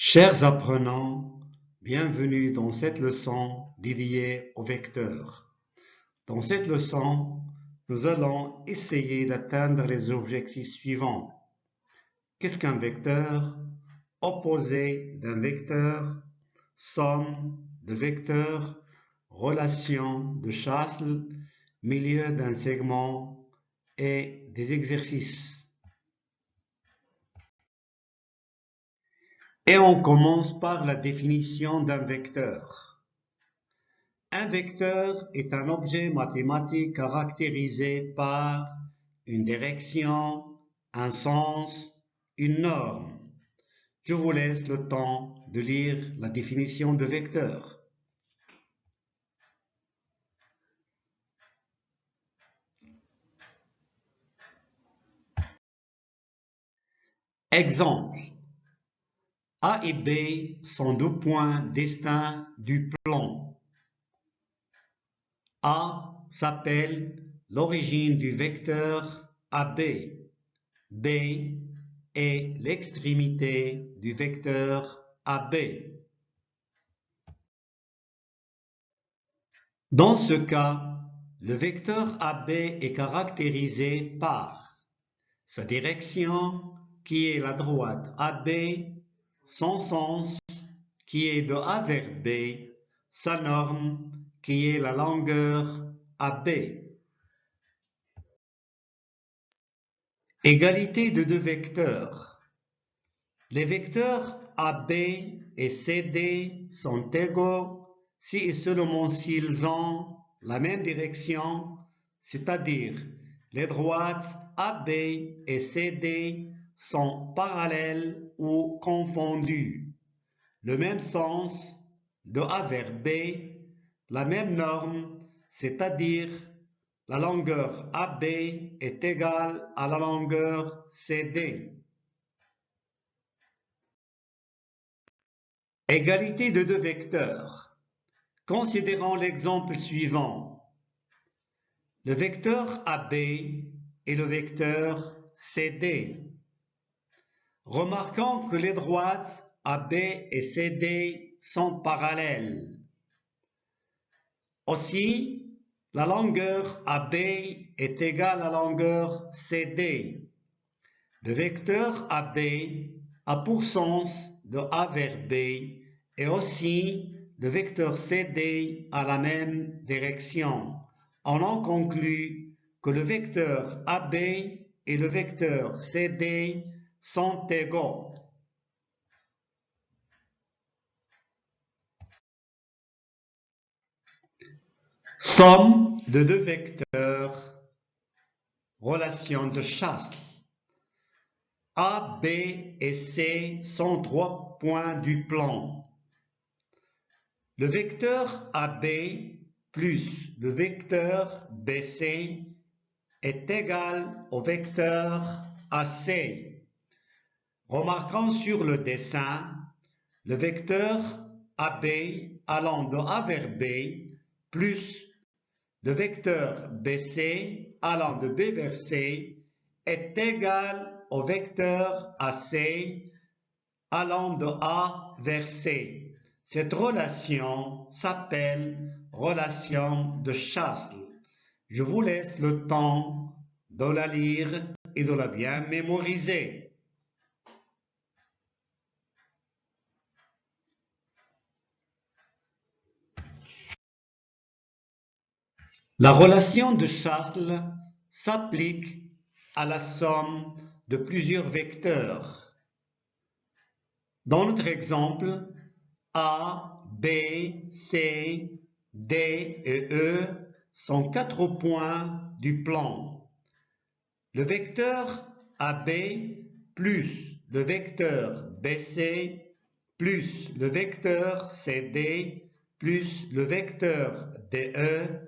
Chers apprenants, bienvenue dans cette leçon dédiée aux vecteurs. Dans cette leçon, nous allons essayer d'atteindre les objectifs suivants. Qu'est-ce qu'un vecteur? Opposé d'un vecteur, somme de vecteurs, relation de Chasles, milieu d'un segment et des exercices. Et on commence par la définition d'un vecteur. Un vecteur est un objet mathématique caractérisé par une direction, un sens, une norme. Je vous laisse le temps de lire la définition de vecteur. Exemple. A et B sont deux points distincts du plan. A s'appelle l'origine du vecteur AB. B est l'extrémité du vecteur AB. Dans ce cas, le vecteur AB est caractérisé par sa direction, qui est la droite AB, son sens, qui est de A vers B, sa norme, qui est la longueur AB. Égalité de deux vecteurs. Les vecteurs AB et CD sont égaux si et seulement s'ils ont la même direction, c'est-à-dire les droites AB et CD sont parallèles ou confondues, le même sens de A vers B, la même norme, c'est-à-dire la longueur AB est égale à la longueur CD. Égalité de deux vecteurs. Considérons l'exemple suivant. Le vecteur AB et le vecteur CD. Remarquons que les droites AB et CD sont parallèles. Aussi, la longueur AB est égale à la longueur CD. Le vecteur AB a pour sens de A vers B et aussi le vecteur CD a la même direction. On en conclut que le vecteur AB et le vecteur CD sont égaux. Somme de deux vecteurs, relation de Chasles. A, B et C sont trois points du plan. Le vecteur AB plus le vecteur BC est égal au vecteur AC. Remarquons sur le dessin, le vecteur AB allant de A vers B plus le vecteur BC allant de B vers C est égal au vecteur AC allant de A vers C. Cette relation s'appelle relation de Chasles. Je vous laisse le temps de la lire et de la bien mémoriser. La relation de Chasles s'applique à la somme de plusieurs vecteurs. Dans notre exemple, A, B, C, D et E sont quatre points du plan. Le vecteur AB plus le vecteur BC plus le vecteur CD plus le vecteur DE